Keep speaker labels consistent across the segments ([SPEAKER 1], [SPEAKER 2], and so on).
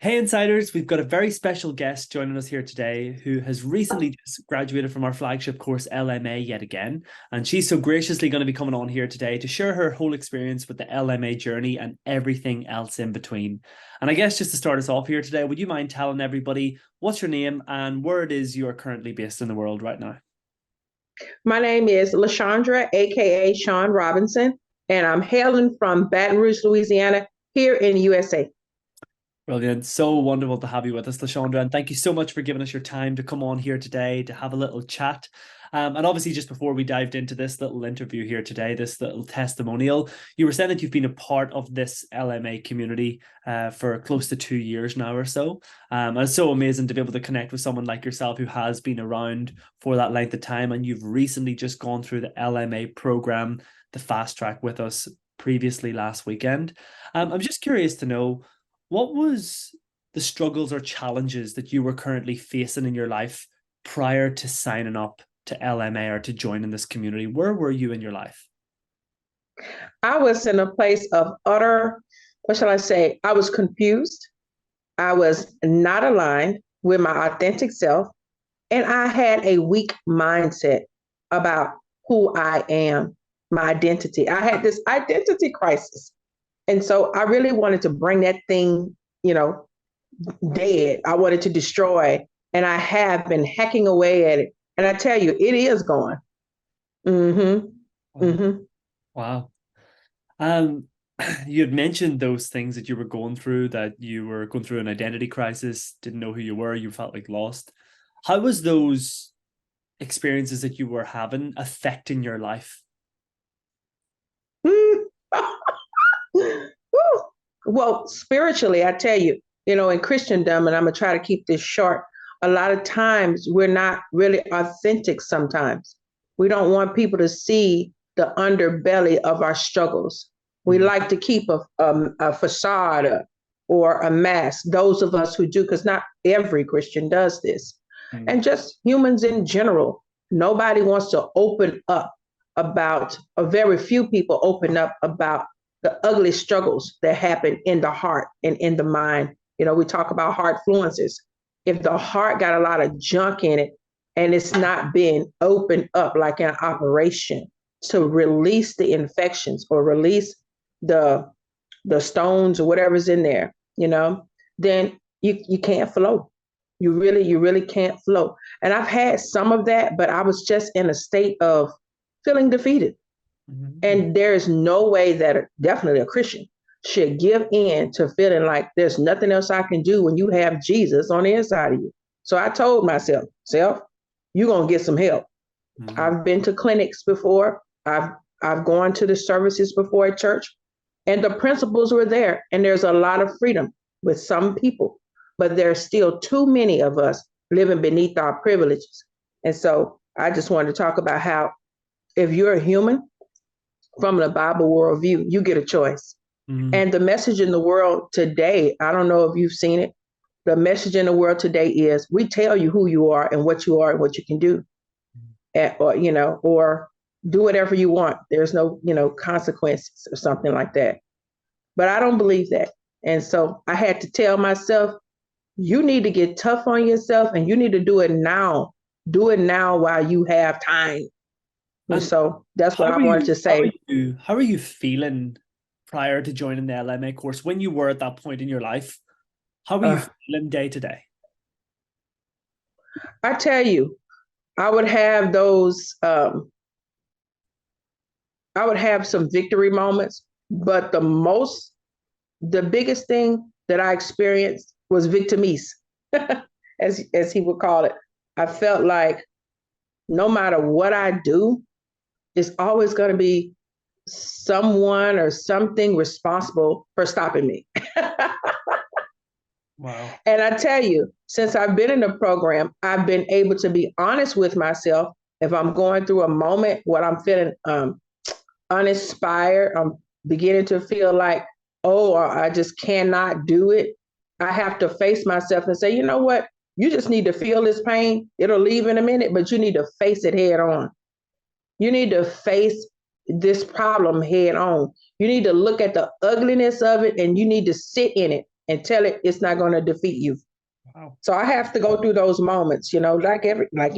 [SPEAKER 1] Hey Insiders, we've got a very special guest joining us here today who has recently just graduated from our flagship course LMA yet again. And she's so graciously going to be coming on here today to share her whole experience with the LMA journey and everything else in between. And I guess just to start us off here today, would you mind telling everybody what's your name and where it is you are currently based in the world right now?
[SPEAKER 2] My name is LaShondra, aka Sean Robinson, and I'm hailing from Baton Rouge, Louisiana, here in USA.
[SPEAKER 1] Brilliant. So wonderful to have you with us, Lashondra. And thank you so much for giving us your time to come on here today to have a little chat. And obviously, just before we dived into this little interview here today, this little testimonial, you were saying that you've been a part of this LMA community for close to 2 years now or so. And it's so amazing to be able to connect with someone like yourself who has been around for that length of time. And you've recently just gone through the LMA program, the fast track with us previously last weekend. I'm just curious to know, what was the struggles or challenges that you were currently facing in your life prior to signing up to LMA or to joining this community? Where were you in your life?
[SPEAKER 2] I was in a place of utter, what shall I say? I was confused. I was not aligned with my authentic self, and I had a weak mindset about who I am, my identity. I had this identity crisis. And so I really wanted to bring that thing, dead. I wanted to destroy, and I have been hacking away at it. And I tell you, it is gone. Mm-hmm.
[SPEAKER 1] Wow.
[SPEAKER 2] Mm-hmm.
[SPEAKER 1] Wow. Um, you had mentioned those things that you were going through, that you were going through an identity crisis, didn't know who you were, you felt like lost. How was those experiences that you were having affecting your life?
[SPEAKER 2] Well, spiritually, I tell you, in Christendom, and I'm gonna try to keep this short. A lot of times, we're not really authentic. Sometimes we don't want people to see the underbelly of our struggles. We
[SPEAKER 1] Mhm.
[SPEAKER 2] like to keep a facade or a mask. Those of us who do, because not every Christian does this,
[SPEAKER 1] Mhm.
[SPEAKER 2] and just humans in general. Nobody wants to open up about. A very few people open up about the ugly struggles that happen in the heart and in the mind. We talk about heart fluences. If the heart got a lot of junk in it and it's not being opened up like an operation to release the infections or release the the stones or whatever's in there, then you can't flow. You really can't flow. And I've had some of that, but I was just in a state of feeling defeated.
[SPEAKER 1] Mhm.
[SPEAKER 2] And there is no way that definitely a Christian should give in to feeling like there's nothing else I can do when you have Jesus on the inside of you. So I told myself, self, you're gonna get some help.
[SPEAKER 1] Mhm.
[SPEAKER 2] I've been to clinics before. I've gone to the services before at church, and the principles were there. And there's a lot of freedom with some people, but there's still too many of us living beneath our privileges. And so I just wanted to talk about how if you're a human from the Bible worldview, you get a choice.
[SPEAKER 1] Mhm.
[SPEAKER 2] And the message in the world today, I don't know if you've seen it. The message in the world today is we tell you who you are and what you can do, or do whatever you want. There's no, consequences or something like that. But I don't believe that. And so I had to tell myself, you need to get tough on yourself and you need to do it now. Do it now while you have time. And
[SPEAKER 1] And
[SPEAKER 2] so that's
[SPEAKER 1] how
[SPEAKER 2] what
[SPEAKER 1] are
[SPEAKER 2] I wanted
[SPEAKER 1] you
[SPEAKER 2] to
[SPEAKER 1] how are
[SPEAKER 2] say.
[SPEAKER 1] you how are you feeling prior to joining the LMA course when you were at that point in your life? How are you
[SPEAKER 2] Uh,
[SPEAKER 1] feeling day to day?
[SPEAKER 2] I tell you, I would have those I would have some victory moments, but the biggest thing that I experienced was victimise, as he would call it. I felt like no matter what I do, it's always going to be someone or something responsible for stopping me.
[SPEAKER 1] Wow.
[SPEAKER 2] And I tell you, since I've been in the program, I've been able to be honest with myself. If I'm going through a moment what I'm feeling uninspired, I'm beginning to feel like, oh, I just cannot do it. I have to face myself and say, you know what? You just need to feel this pain. It'll leave in a minute, but you need to face it head on. You need to face this problem head on. You need to look at the ugliness of it and you need to sit in it and tell it it's not going to defeat you.
[SPEAKER 1] Wow.
[SPEAKER 2] So I have to go through those moments, like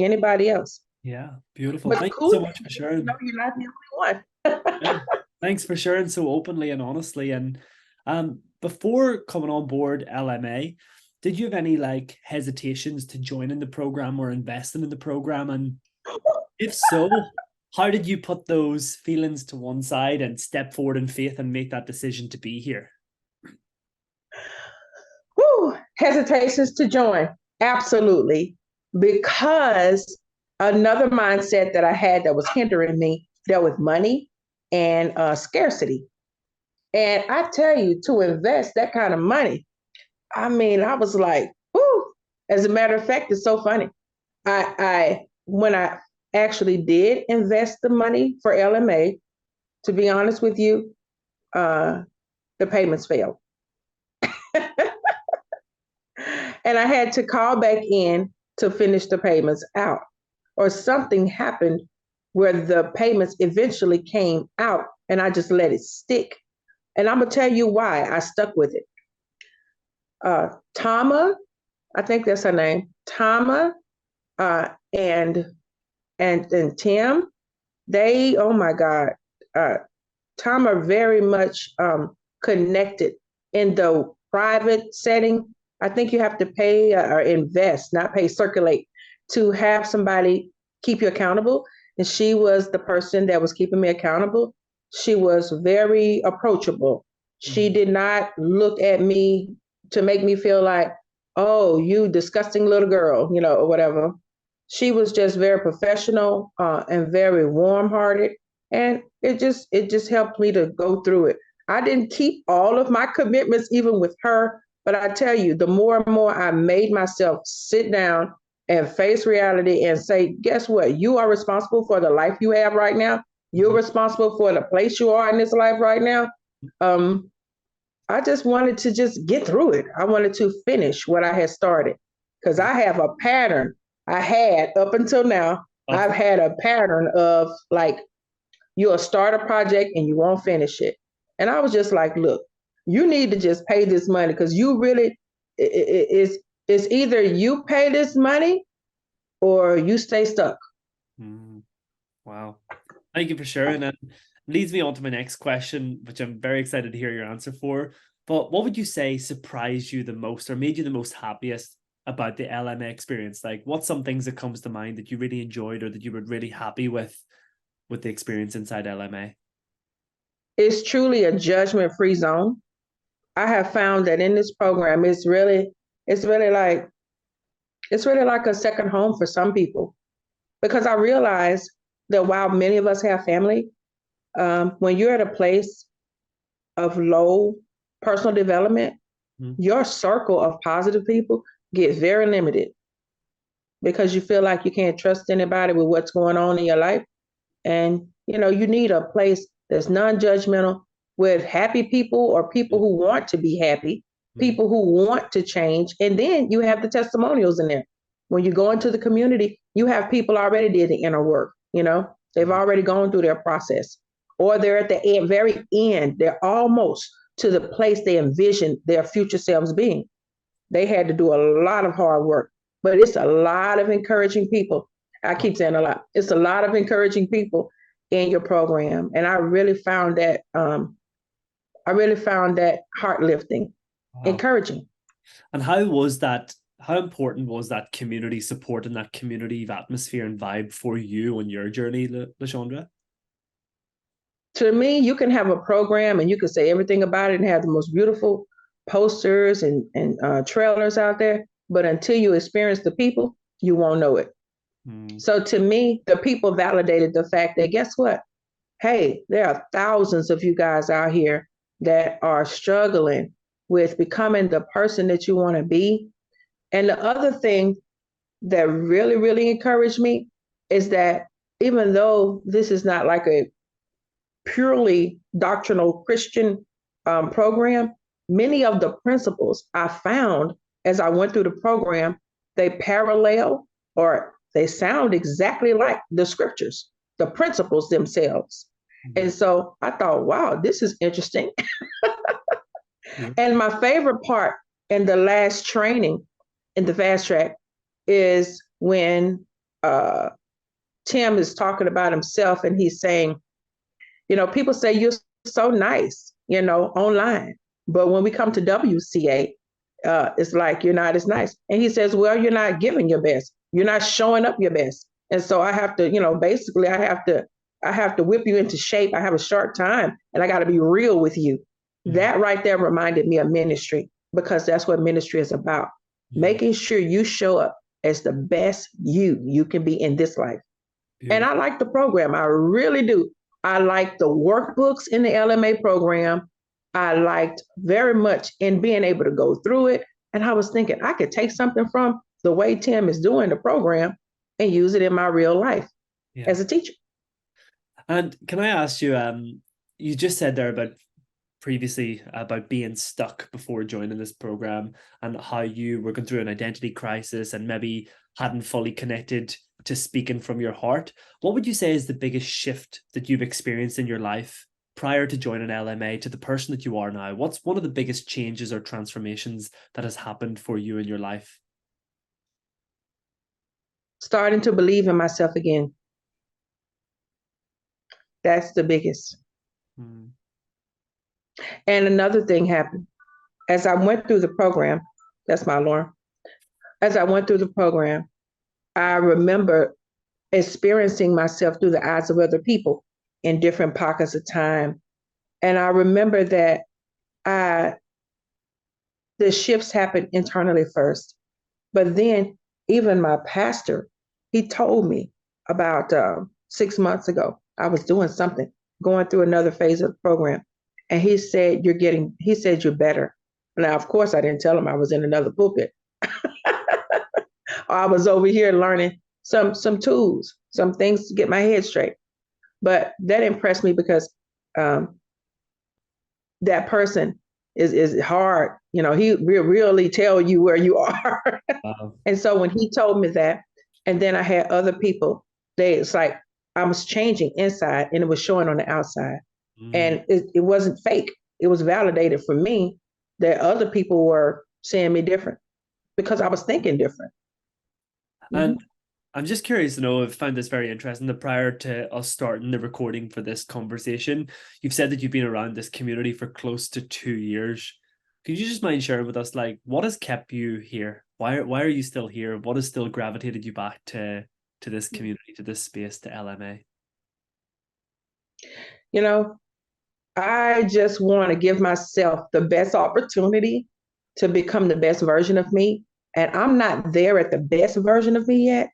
[SPEAKER 2] anybody else.
[SPEAKER 1] Yeah, beautiful.
[SPEAKER 2] But the
[SPEAKER 1] Thank you
[SPEAKER 2] cool
[SPEAKER 1] so
[SPEAKER 2] thing
[SPEAKER 1] much for
[SPEAKER 2] is,
[SPEAKER 1] sharing.
[SPEAKER 2] you're not the only one.
[SPEAKER 1] Yeah. Thanks for sharing so openly and honestly. And before coming on board LMA, did you have any like hesitations to join in the program or investing in the program? And if so, how did you put those feelings to one side and step forward in faith and make that decision to be here?
[SPEAKER 2] Whew, hesitations to join. Absolutely. Because another mindset that I had that was hindering me dealt with money and scarcity. And I tell you, to invest that kind of money, I mean, I was like, whoo. As a matter of fact, it's so funny. I when I actually did invest the money for LMA, to be honest with you, uh, the payments failed. And I had to call back in to finish the payments out. Or something happened where the payments eventually came out and I just let it stick. And I'm going to tell you why I stuck with it. Tama, I think that's her name, Tama, uh, and and Tim, they, oh my God, Tama very much connected in the private setting. I think you have to pay or invest, not pay, circulate, to have somebody keep you accountable. And she was the person that was keeping me accountable. She was very approachable. She did not look at me to make me feel like, oh, you disgusting little girl, or whatever. She was just very professional and very warm-hearted, and it just helped me to go through it. I didn't keep all of my commitments even with her, but I tell you, the more and more I made myself sit down and face reality and say, guess what? You are responsible for the life you have right now. You're responsible for the place you are in this life right now. Um, I just wanted to just get through it. I wanted to finish what I had started because I have a pattern. I had up until now, I've had a pattern of like, you'll start a project and you won't finish it. And I was just like, look, you need to just pay this money because you really, it's either you pay this money or you stay stuck.
[SPEAKER 1] Mm, wow. Thank you for sharing. And leads me on to my next question, which I'm very excited to hear your answer for. But what would you say surprised you the most or made you the most happiest about the LMA experience? Like, what's some things that comes to mind that you really enjoyed or that you were really happy with the experience inside LMA?
[SPEAKER 2] It's truly a judgment-free zone. I have found that in this program, it's really like a second home for some people because I realize that while many of us have family, when you're at a place of low personal development, your circle of positive people gets very limited because you feel like you can't trust anybody with what's going on in your life. And, you need a place that's non-judgmental with happy people or people who want to be happy, people who want to change. And then you have the testimonials in there. When you go into the community, you have people already did the inner work, they've already gone through their process. Or they're at the end, very end, they're almost to the place they envisioned their future selves being. They had to do a lot of hard work, but it's a lot of encouraging people. I keep saying a lot. It's a lot of encouraging people in your program, and I really found that heart lifting,
[SPEAKER 1] Wow.
[SPEAKER 2] encouraging.
[SPEAKER 1] And how was that? How important was that community support and that community atmosphere and vibe for you on your journey, Lashandra?
[SPEAKER 2] To me, you can have a program and you can say everything about it and have the most beautiful posters and trailers out there, but until you experience the people, you won't know it. So to me, the people validated the fact that guess what? Hey, there are thousands of you guys out here that are struggling with becoming the person that you want to be. And the other thing that really, really encouraged me is that even though this is not like a purely doctrinal Christian program, many of the principles I found as I went through the program, they parallel or they sound exactly like the scriptures, the principles themselves. And so I thought, wow, this is interesting.
[SPEAKER 1] Yeah.
[SPEAKER 2] And my favorite part in the last training in the fast track is when Tim is talking about himself and he's saying, people say you're so nice, online. But when we come to WCA, it's like you're not as nice. And he says, well, you're not giving your best. You're not showing up your best. And so I have to, basically I have to whip you into shape. I have a short time and I got to be real with you.
[SPEAKER 1] Mm.
[SPEAKER 2] That right there reminded me of ministry because that's what ministry is about.
[SPEAKER 1] Yeah.
[SPEAKER 2] Making sure you show up as the best you can be in this life. And I
[SPEAKER 1] Beautiful.
[SPEAKER 2] like the program. I really do. I like the workbooks in the LMA program. I liked very much in being able to go through it. And I was thinking I could take something from the way Tim is doing the program and use it in my real life
[SPEAKER 1] Yeah.
[SPEAKER 2] as a teacher.
[SPEAKER 1] And can I ask you, you just said there about previously about being stuck before joining this program and how you were going through an identity crisis and maybe hadn't fully connected to speaking from your heart. What would you say is the biggest shift that you've experienced in your life prior to joining LMA to the person that you are now? What's one of the biggest changes or transformations that has happened for you in your life?
[SPEAKER 2] Starting to believe in myself again. That's the biggest.
[SPEAKER 1] Mm.
[SPEAKER 2] And another thing happened as I went through the program. That's my alarm. As I went through the program, I remember experiencing myself through the eyes of other people in different pockets of time. And I remember that I the shifts happened internally first. But then even my pastor, he told me about 6 months ago, I was doing something, going through another phase of the program. And he said, you're better. Now, of course, I didn't tell him I was in another pulpit. I was over here learning some tools, some things to get my head straight. But that impressed me because um, that person is hard. He really tell you where you are.
[SPEAKER 1] Wow.
[SPEAKER 2] And so when he told me that, and then I had other people, it's like I was changing inside and it was showing on the outside.
[SPEAKER 1] Mm.
[SPEAKER 2] And it wasn't fake. It was validated for me that other people were seeing me different because I was thinking different.
[SPEAKER 1] And
[SPEAKER 2] Mhm.
[SPEAKER 1] I'm just curious to know, I've found this very interesting that prior to us starting the recording for this conversation, you've said that you've been around this community for close to 2 years. Could you just mind sharing with us, like, what has kept you here? Why are you still here? What has still gravitated you back to this community, to this space, to LMA?
[SPEAKER 2] You know, I just want to give myself the best opportunity to become the best version of me. And I'm not there at the best version of me yet,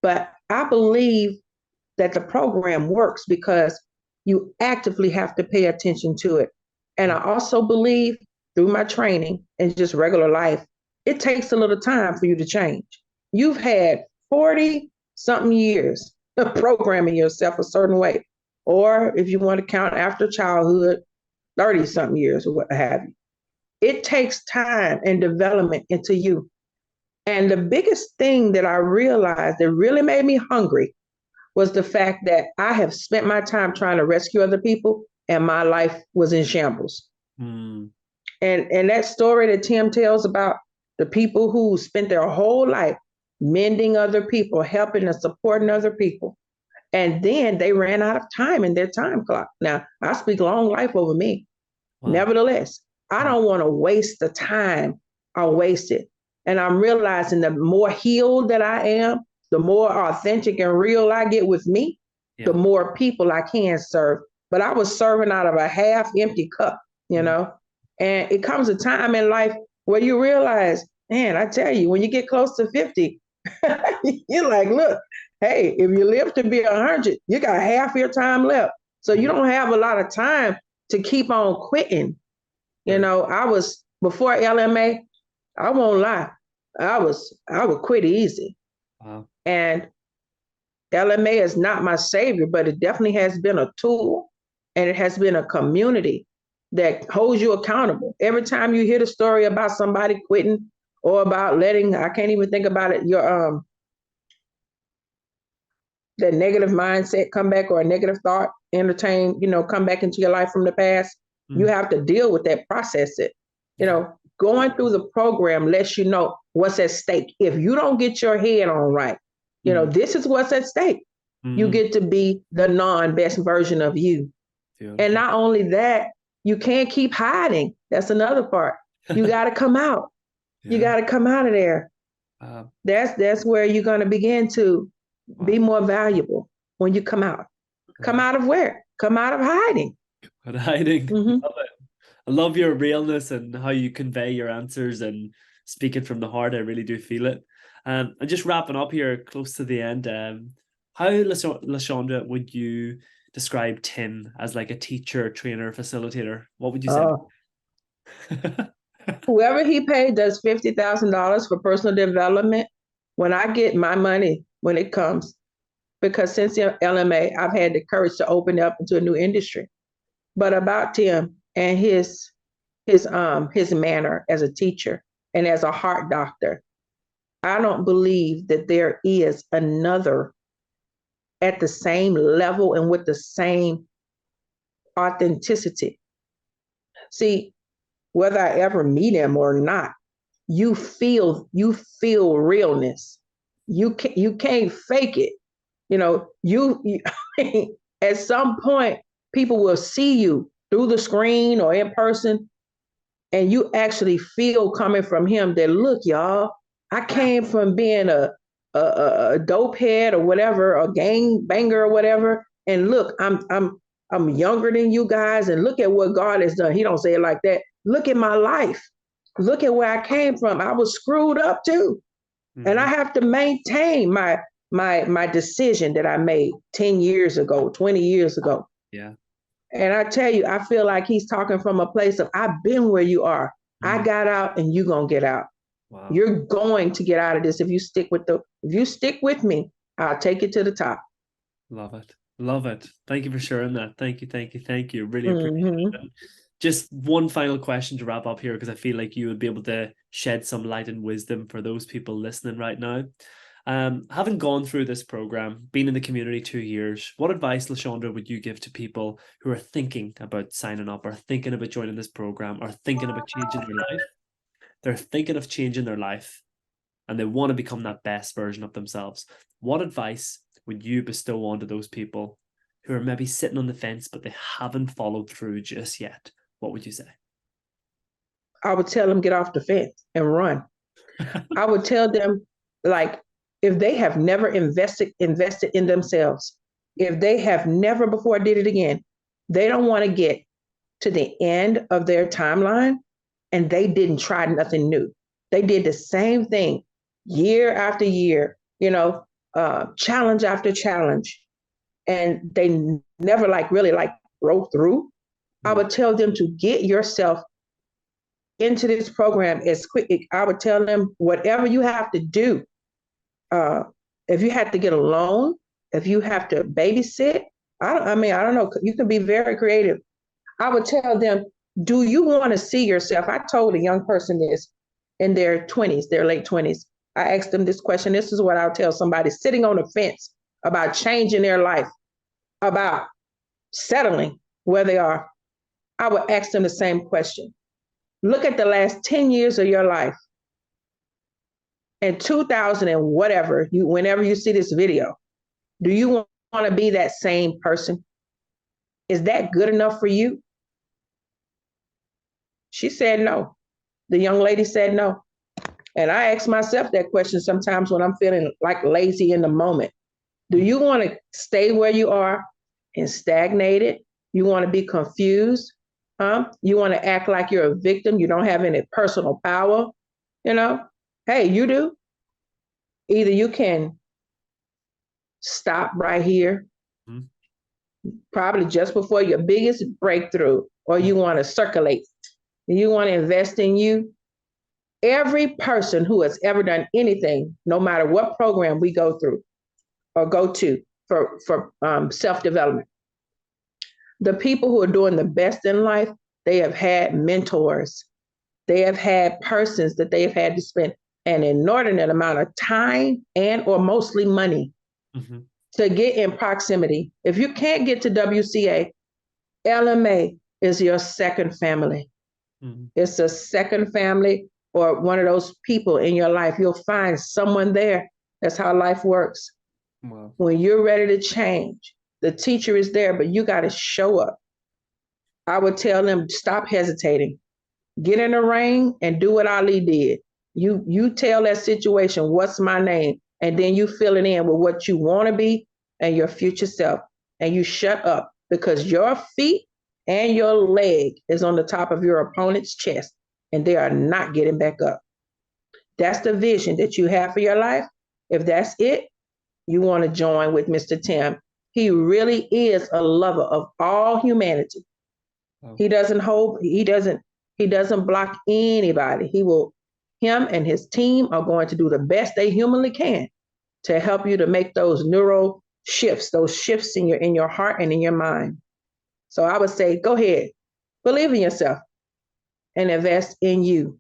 [SPEAKER 2] but I believe that the program works because you actively have to pay attention to it. And I also believe through my training and just regular life, it takes a little time for you to change. You've had 40 something years of programming yourself a certain way. Or if you want to count after childhood, 30 something years or what have you. It takes time and development into you. And the biggest thing that I realized that really made me hungry was the fact that I have spent my time trying to rescue other people and my life was in shambles.
[SPEAKER 1] Mm.
[SPEAKER 2] And that story that Tim tells about the people who spent their whole life mending other people, helping and supporting other people. And then they ran out of time in their time clock. Now, I speak long life over me.
[SPEAKER 1] Wow.
[SPEAKER 2] Nevertheless, I
[SPEAKER 1] Mm.
[SPEAKER 2] don't want to waste the time I wasted. And I'm realizing the more healed that I am, the more authentic and real I get with me, the
[SPEAKER 1] Yeah.
[SPEAKER 2] more people I can serve. But I was serving out of a half empty cup, you
[SPEAKER 1] Mm.
[SPEAKER 2] know? And it comes a time in life where you realize, man, I tell you, when you get close to 50, you're like, look, hey, if you live to be 100, you got half your time left. So you
[SPEAKER 1] Mm.
[SPEAKER 2] don't have a lot of time to keep on quitting.
[SPEAKER 1] Sure.
[SPEAKER 2] I was before LMA, I won't lie. I would quit easy.
[SPEAKER 1] Wow.
[SPEAKER 2] And LMA is not my savior, but it definitely has been a tool and it has been a community that holds you accountable. Every time you hear the story about somebody quitting or about letting, I can't even think about it, your that negative mindset come back or a negative thought entertain, come back into your life from the past. You have to deal with that, process it. You know, going through the program lets you know what's at stake. If you don't get your head on right, you know, this is what's at stake. You get to be the non-best version of you.
[SPEAKER 1] Beautiful.
[SPEAKER 2] And not only that, you can't keep hiding. That's another part. You got to come out. You got to come out of there. That's where you're going to begin to be more valuable when you come out. Come out of where? Come out of hiding.
[SPEAKER 1] Hiding. Love it. I love your realness and how you convey your answers and speak it from the heart. I really do feel it. And just wrapping up here, close to the end. How, LaShonda, would you describe Tim as like a teacher, trainer, facilitator? What would you say?
[SPEAKER 2] Whoever he paid does $50,000 for personal development. When I get my money, when it comes, because since LMA, I've had the courage to open up into a new industry. But about Tim and his manner as a teacher and as a heart doctor, I don't believe that there is another at the same level and with the same authenticity. See, whether I ever meet him or not, you feel realness. You can't fake it. You know, you at some point people will see you through the screen or in person, and you actually feel coming from him that, look, y'all, I came from being a dope head or whatever, a gang banger or whatever, and look, I'm younger than you guys, and look at what God has done. He don't say it like that. Look at my life. Look at where I came from. I was screwed up too. And I have to maintain my decision that I made 10 years ago, 20 years ago.
[SPEAKER 1] Yeah.
[SPEAKER 2] And I tell you, I feel like he's talking from a place of, I've been where you are. I got out and you're going to get out. Wow. You're going to get out of this if you stick with me, I'll take you to the top.
[SPEAKER 1] Love it. Love it. Thank you for sharing that. Thank you. Really appreciate it. Just one final question to wrap up here, because I feel like you would be able to shed some light and wisdom for those people listening right now. Having gone through this program, been in the community 2 years, what advice, LaShonda, would you give to people who are thinking about signing up or thinking about joining this program or thinking about changing their life? They're thinking of changing their life and they want to become that best version of themselves. What advice would you bestow onto those people who are maybe sitting on the fence, but they haven't followed through just yet? What would you say?
[SPEAKER 2] I would tell them, get off the fence and run. I would tell them, like, if they have never invested in themselves, if they have never before did it again, they don't want to get to the end of their timeline and they didn't try nothing new. They did the same thing year after year, you know, challenge after challenge, and they never really broke through. I would tell them to get yourself into this program as quick. I would tell them, whatever you have to do, if you have to get a loan, if you have to babysit, I don't know. You can be very creative. I would tell them, do you want to see yourself? I told a young person this in their 20s, their late 20s. I asked them this question. This is what I'll tell somebody sitting on the fence about changing their life, about settling where they are. I would ask them the same question. Look at the last 10 years of your life. In 2000 and whatever, whenever you see this video, do you want to be that same person? Is that good enough for you? She said no. The young lady said no. And I ask myself that question sometimes when I'm feeling like lazy in the moment. Do you want to stay where you are and stagnated? You want to be confused? You want to act like you're a victim? You don't have any personal power? You know? Hey, you do. Either you can stop right here, probably just before your biggest breakthrough, or you want to circulate. You want to invest in you. Every person who has ever done anything, no matter what program we go through or go to for self-development, the people who are doing the best in life, they have had mentors. They have had persons that they have had to spend an inordinate amount of time and or mostly money to get in proximity. If you can't get to WCA, LMA is your second family.
[SPEAKER 1] Mm.
[SPEAKER 2] It's a second family or one of those people in your life. You'll find someone there. That's how life works.
[SPEAKER 1] Wow.
[SPEAKER 2] When you're ready to change, the teacher is there, but you got to show up. I would tell them, stop hesitating. Get in the ring and do what Ali did. You tell that situation, what's my name? And then you fill it in with what you want to be and your future self. And you shut up because your feet and your leg is on the top of your opponent's chest and they are not getting back up. That's the vision that you have for your life. If that's it, you want to join with Mr. Tim. He really is a lover of all humanity.
[SPEAKER 1] Oh.
[SPEAKER 2] He doesn't block anybody. Him and his team are going to do the best they humanly can to help you to make those neural shifts, those shifts in your heart and in your mind. So I would say, go ahead, believe in yourself and invest in you.